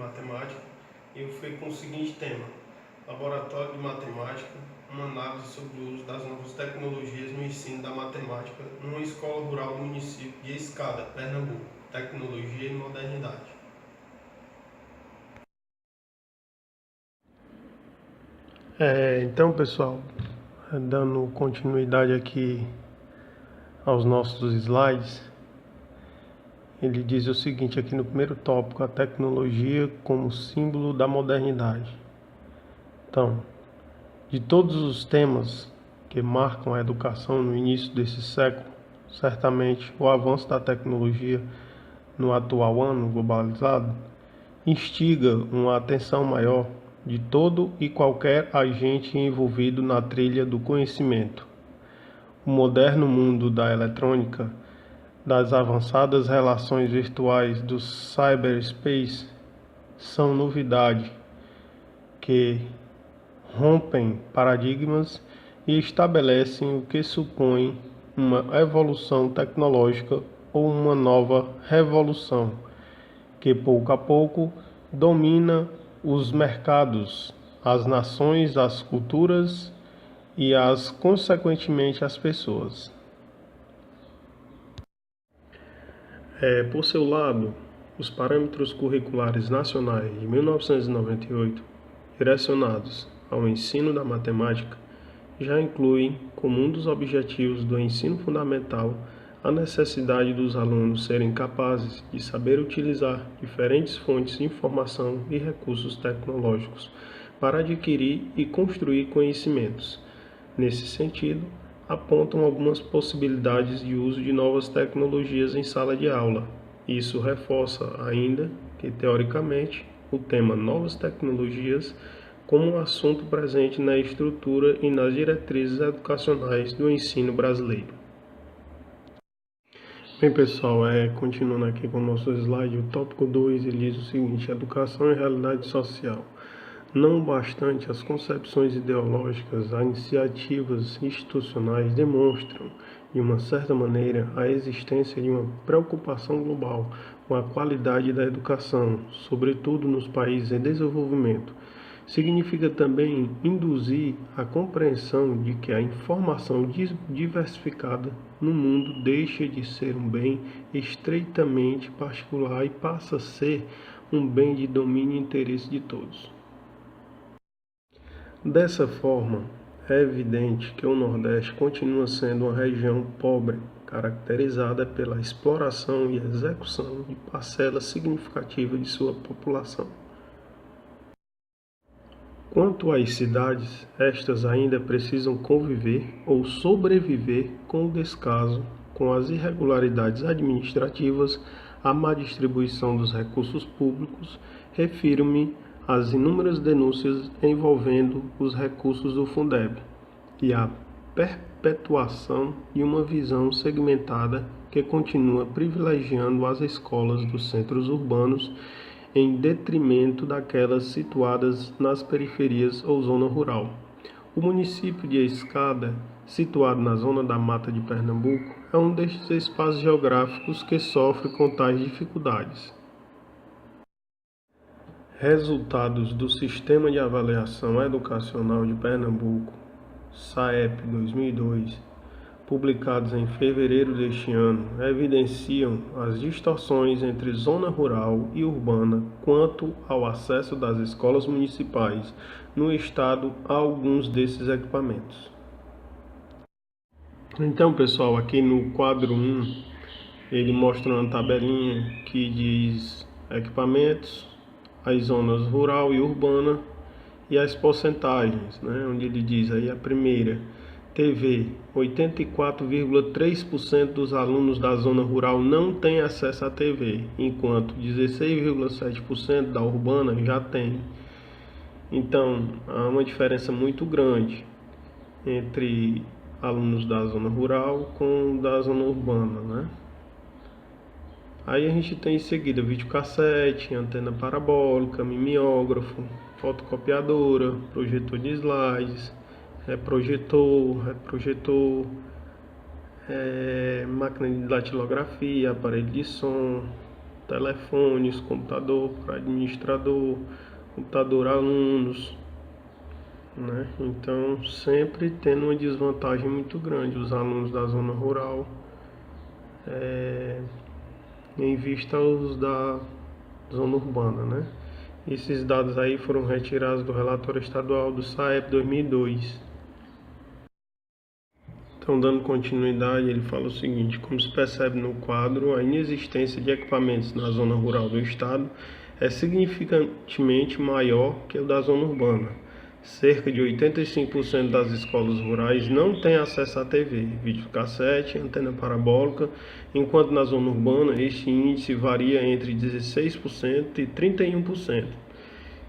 Matemática e eu fui com o seguinte tema: Laboratório de Matemática, uma análise sobre o uso das novas tecnologias no ensino da matemática numa escola rural do município de Escada, Pernambuco, tecnologia e modernidade. Então, pessoal, dando continuidade aqui aos nossos slides, ele diz o seguinte aqui no primeiro tópico: a tecnologia como símbolo da modernidade. Então, de todos os temas que marcam a educação no início desse século, certamente o avanço da tecnologia no atual ano globalizado instiga uma atenção maior de todo e qualquer agente envolvido na trilha do conhecimento. O moderno mundo da eletrônica, das avançadas relações virtuais do cyberspace são novidade que rompem paradigmas e estabelecem o que supõe uma evolução tecnológica ou uma nova revolução, que pouco a pouco domina os mercados, as nações, as culturas e consequentemente as pessoas. Por seu lado, os parâmetros curriculares nacionais de 1998, direcionados ao ensino da matemática, já incluem como um dos objetivos do ensino fundamental a necessidade dos alunos serem capazes de saber utilizar diferentes fontes de informação e recursos tecnológicos para adquirir e construir conhecimentos. Nesse sentido, apontam algumas possibilidades de uso de novas tecnologias em sala de aula. Isso reforça ainda que, teoricamente, o tema novas tecnologias como um assunto presente na estrutura e nas diretrizes educacionais do ensino brasileiro. Bem, pessoal, continuando aqui com o nosso slide, o tópico 2 ele diz o seguinte: educação e realidade social. Não bastante as concepções ideológicas, as iniciativas institucionais demonstram, de uma certa maneira, a existência de uma preocupação global com a qualidade da educação, sobretudo nos países em desenvolvimento. Significa também induzir a compreensão de que a informação diversificada no mundo deixa de ser um bem estreitamente particular e passa a ser um bem de domínio e interesse de todos. Dessa forma, é evidente que o Nordeste continua sendo uma região pobre, caracterizada pela exploração e execução de parcela significativa de sua população. Quanto às cidades, estas ainda precisam conviver ou sobreviver com o descaso, com as irregularidades administrativas, a má distribuição dos recursos públicos. Refiro-me às inúmeras denúncias envolvendo os recursos do Fundeb e a perpetuação de uma visão segmentada que continua privilegiando as escolas dos centros urbanos em detrimento daquelas situadas nas periferias ou zona rural. O município de Escada, situado na zona da Mata de Pernambuco, é um destes espaços geográficos que sofre com tais dificuldades. Resultados do Sistema de Avaliação Educacional de Pernambuco, SAEP 2002, publicados em fevereiro deste ano, evidenciam as distorções entre zona rural e urbana quanto ao acesso das escolas municipais no estado a alguns desses equipamentos. Então, pessoal, aqui no quadro 1, ele mostra uma tabelinha que diz equipamentos, as zonas rural e urbana e as porcentagens, onde ele diz aí a primeira: TV, 84,3% dos alunos da zona rural não têm acesso à TV, enquanto 16,7% da urbana já tem. Então, há uma diferença muito grande entre alunos da zona rural com da zona urbana, Aí a gente tem em seguida videocassete, antena parabólica, mimeógrafo, fotocopiadora, projetor de slides, reprojetor, máquina de datilografia, aparelho de som, telefones, computador para administrador, computador alunos, né? Então, sempre tendo uma desvantagem muito grande os alunos da zona rural, em vista aos da zona urbana, né? Esses dados aí foram retirados do relatório estadual do SAEP 2002. Então, dando continuidade, ele fala o seguinte: como se percebe no quadro, a inexistência de equipamentos na zona rural do estado é significativamente maior que o da zona urbana. Cerca de 85% das escolas rurais não têm acesso à TV, videocassete, antena parabólica, enquanto na zona urbana este índice varia entre 16% e 31%.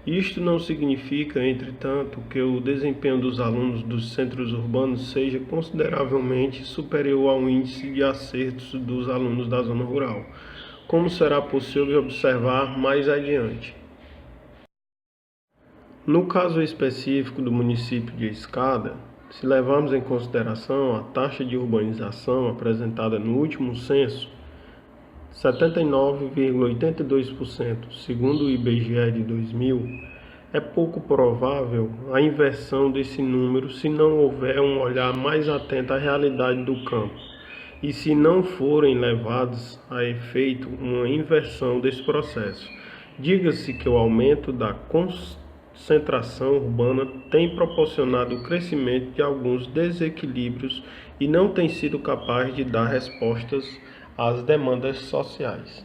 Isto não significa, entretanto, que o desempenho dos alunos dos centros urbanos seja consideravelmente superior ao índice de acertos dos alunos da zona rural, como será possível observar mais adiante. No caso específico do município de Escada, se levarmos em consideração a taxa de urbanização apresentada no último censo, 79,82%, segundo o IBGE de 2000, é pouco provável a inversão desse número se não houver um olhar mais atento à realidade do campo e se não forem levados a efeito uma inversão desse processo. Diga-se que o aumento da concentração urbana tem proporcionado o crescimento de alguns desequilíbrios e não tem sido capaz de dar respostas às demandas sociais.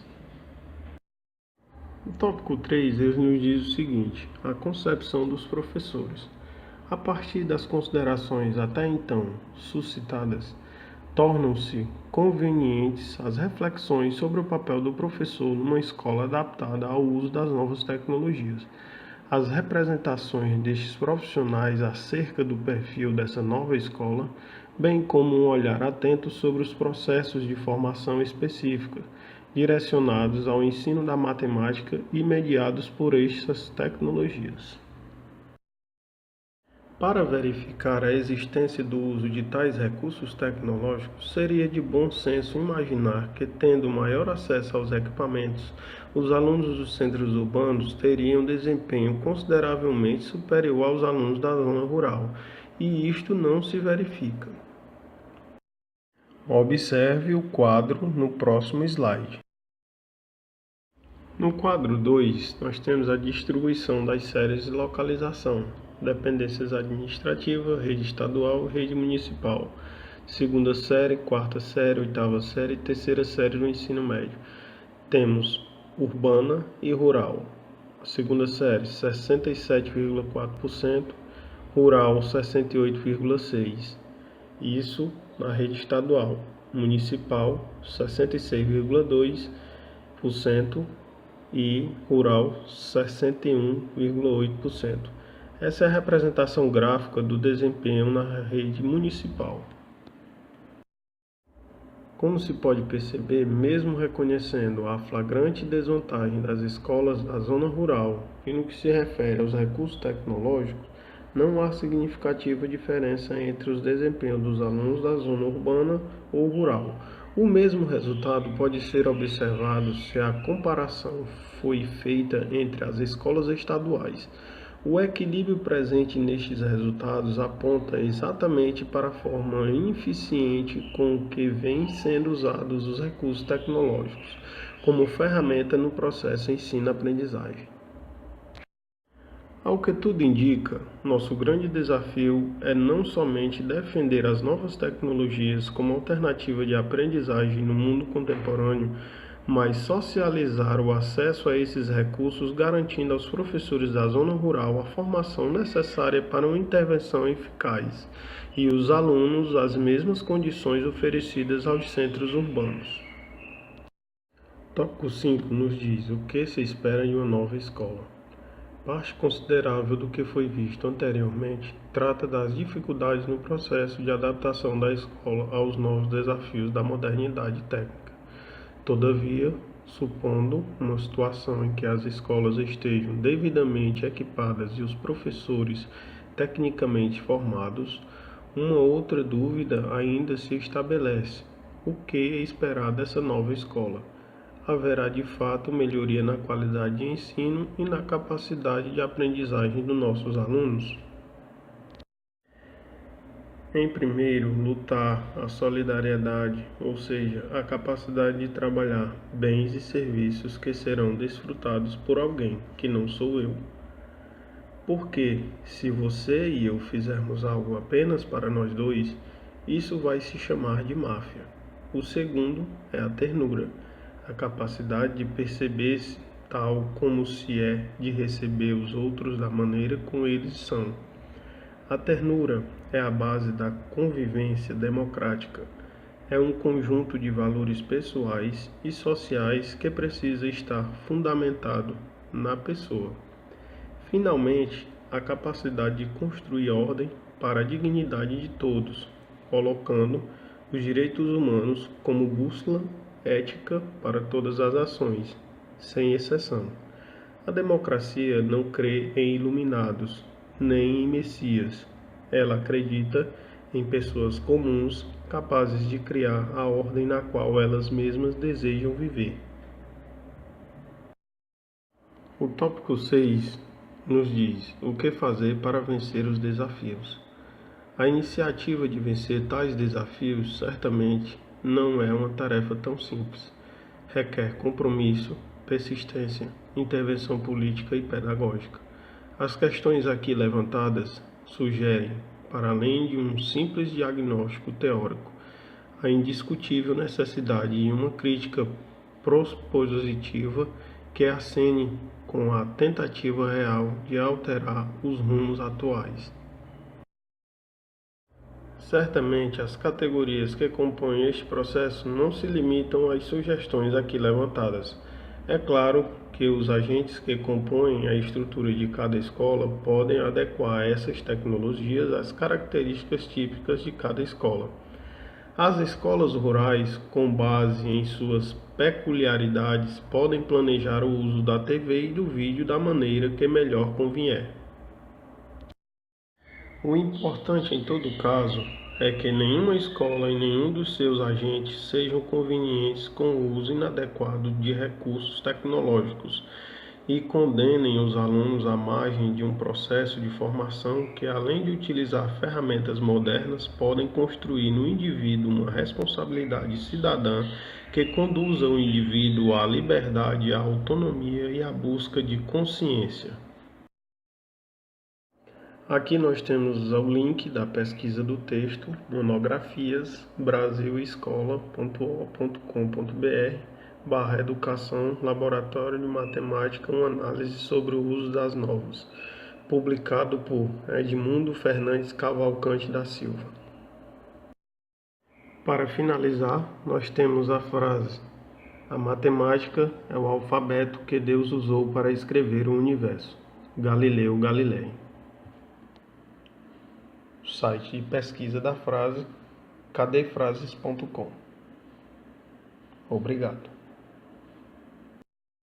No tópico 3, ele nos diz o seguinte: a concepção dos professores. A partir das considerações até então suscitadas, tornam-se convenientes as reflexões sobre o papel do professor numa escola adaptada ao uso das novas tecnologias. As representações destes profissionais acerca do perfil dessa nova escola, bem como um olhar atento sobre os processos de formação específica, direcionados ao ensino da matemática e mediados por estas tecnologias. Para verificar a existência do uso de tais recursos tecnológicos, seria de bom senso imaginar que, tendo maior acesso aos equipamentos, os alunos dos centros urbanos teriam desempenho consideravelmente superior aos alunos da zona rural, e isto não se verifica. Observe o quadro no próximo slide. No quadro 2, nós temos a distribuição das séries de localização, dependências administrativas, rede estadual, rede municipal, segunda série, quarta série, oitava série e terceira série do ensino médio. Temos urbana e rural. A segunda série, 67,4%, rural, 68,6%. Isso na rede estadual. Municipal, 66,2% e rural 61,8%. Essa é a representação gráfica do desempenho na rede municipal. Como se pode perceber, mesmo reconhecendo a flagrante desvantagem das escolas da zona rural e no que se refere aos recursos tecnológicos, não há significativa diferença entre os desempenhos dos alunos da zona urbana ou rural. O mesmo resultado pode ser observado se a comparação foi feita entre as escolas estaduais. O equilíbrio presente nestes resultados aponta exatamente para a forma ineficiente com que vêm sendo usados os recursos tecnológicos como ferramenta no processo ensino-aprendizagem. Ao que tudo indica, nosso grande desafio é não somente defender as novas tecnologias como alternativa de aprendizagem no mundo contemporâneo, mas socializar o acesso a esses recursos, garantindo aos professores da zona rural a formação necessária para uma intervenção eficaz e os alunos as mesmas condições oferecidas aos centros urbanos. Tópico 5 nos diz o que se espera de uma nova escola. Parte considerável do que foi visto anteriormente trata das dificuldades no processo de adaptação da escola aos novos desafios da modernidade técnica. Todavia, supondo uma situação em que as escolas estejam devidamente equipadas e os professores tecnicamente formados, uma outra dúvida ainda se estabelece: o que esperar dessa nova escola? haverá de fato melhoria na qualidade de ensino e na capacidade de aprendizagem dos nossos alunos. Em primeiro, lutar a solidariedade, ou seja, a capacidade de trabalhar bens e serviços que serão desfrutados por alguém que não sou eu. Porque, se você e eu fizermos algo apenas para nós dois, isso vai se chamar de máfia. O segundo é a ternura, a capacidade de perceber-se tal como se é de receber os outros da maneira como eles são. A ternura é a base da convivência democrática. É um conjunto de valores pessoais e sociais que precisa estar fundamentado na pessoa. Finalmente, a capacidade de construir ordem para a dignidade de todos, colocando os direitos humanos como bússola ética para todas as ações, sem exceção. A democracia não crê em iluminados, nem em messias. Ela acredita em pessoas comuns capazes de criar a ordem na qual elas mesmas desejam viver. O tópico 6 nos diz o que fazer para vencer os desafios. A iniciativa de vencer tais desafios certamente não é uma tarefa tão simples. Requer compromisso, persistência, intervenção política e pedagógica. As questões aqui levantadas sugerem, para além de um simples diagnóstico teórico, a indiscutível necessidade de uma crítica propositiva que acene com a tentativa real de alterar os rumos atuais. Certamente, as categorias que compõem este processo não se limitam às sugestões aqui levantadas. É claro que os agentes que compõem a estrutura de cada escola podem adequar essas tecnologias às características típicas de cada escola. As escolas rurais, com base em suas peculiaridades, podem planejar o uso da TV e do vídeo da maneira que melhor convier. O importante em todo caso é que nenhuma escola e nenhum dos seus agentes sejam convenientes com o uso inadequado de recursos tecnológicos e condenem os alunos à margem de um processo de formação que, além de utilizar ferramentas modernas, podem construir no indivíduo uma responsabilidade cidadã que conduza o indivíduo à liberdade, à autonomia e à busca de consciência. Aqui nós temos o link da pesquisa do texto, monografias, brasileescola.com.br/educação, laboratório de matemática, uma análise sobre o uso das novas, publicado por Edmundo Fernandes Cavalcante da Silva. Para finalizar, nós temos a frase: a matemática é o alfabeto que Deus usou para escrever o universo. Galileu Galilei. Site de pesquisa da frase, cadefrases.com. Obrigado.